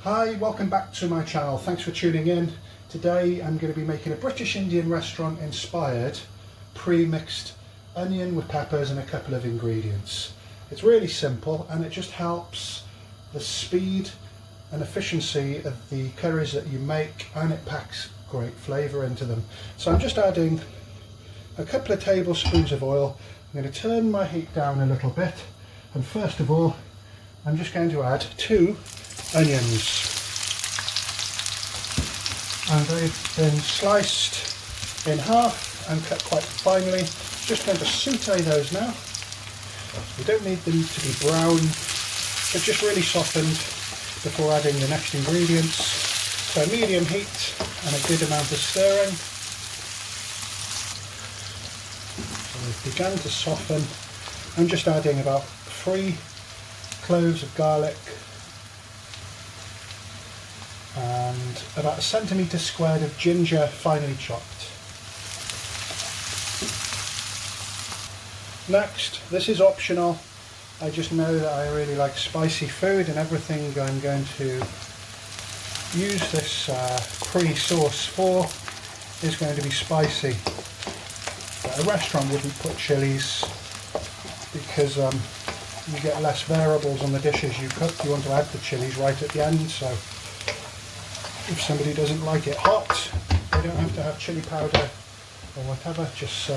Hi, welcome back to my channel. Thanks for tuning in. Today I'm going to be making a British Indian restaurant inspired pre-mixed onion with peppers and a couple of ingredients. It's really simple and it just helps the speed and efficiency of the curries that you make, and it packs great flavour into them. So I'm just adding a couple of tablespoons of oil. I'm going to turn my heat down a little bit, and first of all I'm just going to add 2 onions, and they've been sliced in half and cut quite finely. Just going to saute those now. We don't need them to be brown, but just really softened before adding the next ingredients. So medium heat and a good amount of stirring. So they've begun to soften. I'm just adding about 3 cloves of garlic and about 1 centimetre squared of ginger, finely chopped. Next, this is optional. I just know that I really like spicy food, and everything I'm going to use this curry sauce for is going to be spicy. But a restaurant wouldn't put chilies because you get less variables on the dishes you cook. You want to add the chilies right at the end, so if somebody doesn't like it hot, they don't have to have chili powder or whatever. Just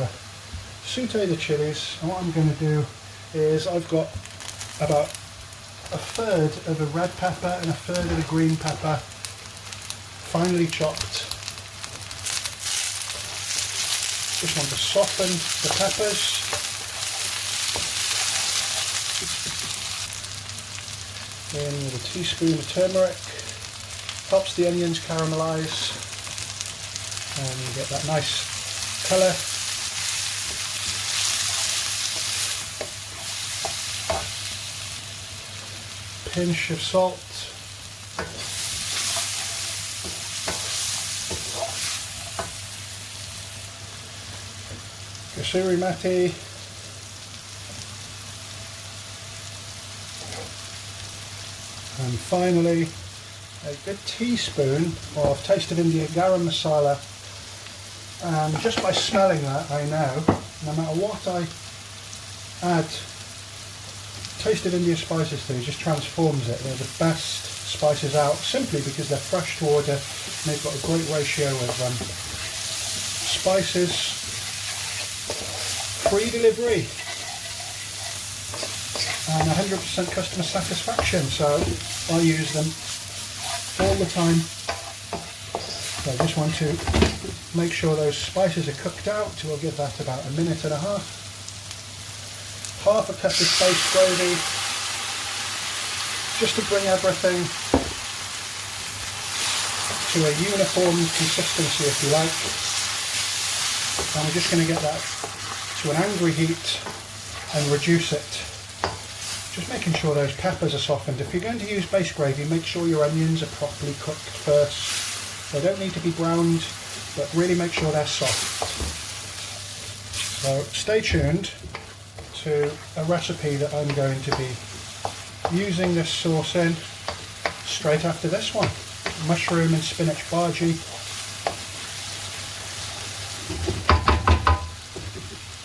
saute the chilies. And what I'm going to do is I've got about 1/3 of a red pepper and 1/3 of a green pepper, finely chopped. Just want to soften the peppers. In with a teaspoon of turmeric. Helps the onions caramelise and you get that nice colour. Pinch of salt. Kasuri methi. And finally, a good teaspoon of Taste of India Garam Masala. And just by smelling that, I know no matter what I add Taste of India spices to, it just transforms it. They're the best spices out, simply because they're fresh to order and they've got a great ratio of spices. Free delivery and 100% customer satisfaction, so I use them all the time. So I just want to make sure those spices are cooked out. We'll give that about 1.5 minutes. Half a cup of base gravy, just to bring everything to a uniform consistency, if you like. And we're just going to get that to an angry heat and reduce it. Just making sure those peppers are softened. If you're going to use base gravy, make sure your onions are properly cooked first. They don't need to be browned, but really make sure they're soft. So stay tuned to a recipe that I'm going to be using this sauce in straight after this one. Mushroom and spinach bhaji.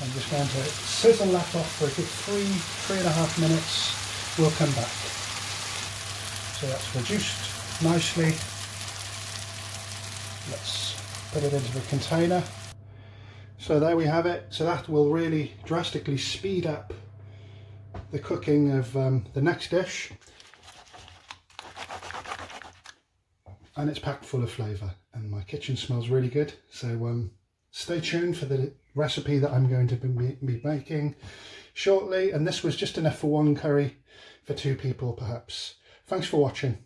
I'm just going to sizzle that off for a good 3.5 minutes. We'll come back. So that's reduced nicely. Let's put it into the container. So there we have it. So that will really drastically speed up the cooking of the next dish. And it's packed full of flavour, and my kitchen smells really good. So stay tuned for the recipe that I'm going to be making shortly. And this was just enough for 1 curry for 2 people perhaps. Thanks for watching.